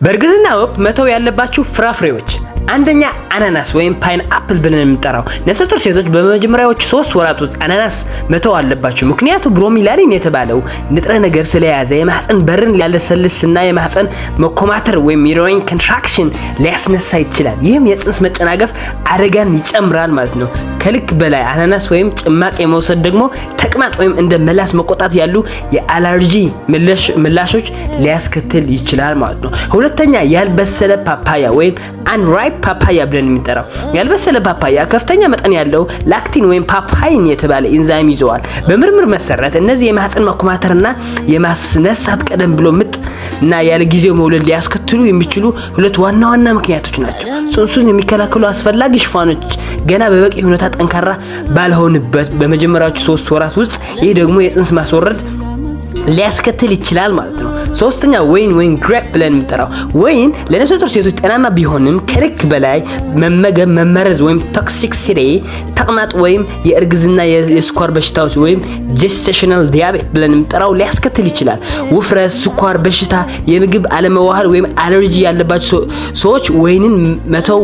በእርግዝና ወቅት መተው ያለባችሁ ፍራፍሬዎች አንደኛ አናናስ ወይም ፓይንአፕል ብለን የምንጠራው። ነፍሰ ጡር ሴቶች በመጀመሪያዎቹ 3 ወራት ውስጥ አናናስ መተው አለባቸው። ምክንያቱም ብሮሚላኒን የተባለው ንጥረ ነገር ስለያዘ የማህፀን በርን ሊያለሰልስና የማህፀን መኮማተር ወይም ዩተራይን ኮንትራክሽን ሊያስነሳ ይችላል። ይህም የጽንስ መጨናገፍ አደጋን ይጨምራል ማለት ነው። ከልክ በላይ አናናስ ወይም ጭማቂ መውሰድ ደግሞ ተቅማጥ ወይም እንደ መላስ መቆጣት ያሉ የአለርጂ ምላሾች ሊያስከትል ይችላል ማለት ነው። ሁለተኛ ያልበሰለ ፓፓያ ወይም አንራይፕ ፓፓያ ብለን የምንጠራው። ያልበሰለ ፓፓያ ከፍተኛ መጠን ያለው ላክቲን ወይም ፓፓይን የተባለ ኢንዛይም ይዘዋል። በምርምር መሰረት እነዚህ የማህፀን መኮማተርና የማስነሳት ቀደም ብሎ ምጥ እና ያለ ጊዜው መውለድ ሊያስከትሉ የሚችሉ ሁለት ዋና ምክንያቶች ናቸው። ጽንሱን የሚከላከሉ አስፈላጊ ሽፋኖች ገና በበቂ ሁኔታ ጠንካራ ባልሆኑበት በመጀመሪያዎቹ 3 ወራት ውስጥ ይህ ደግሞ የጽንስ ማስወረድ ሊያስከትል ይችላል ማለት ነው። ሶስተኛ ወይን ግሬፕ ብለን የምንጠራው ወይን ለነፍሰ ጡር ሴቶች ጤናማ ቢሆንም ከልክ በላይ መመገብ መመረዝ ወይም ቶክሲሲቲ፣ ተቅማጥ ወይም የእርግዝና የስኳር በሽታዎች ወይም ጀስቴሽናል ዲያቤት ብለን የምንጠራው ሊያስከትል ይችላል። ውፍረት፣ ስኳር በሽታ፣ የምግብ አለመዋሃድ ወይም አለርጂ ያለባቸው ሰዎች ወይንን መተው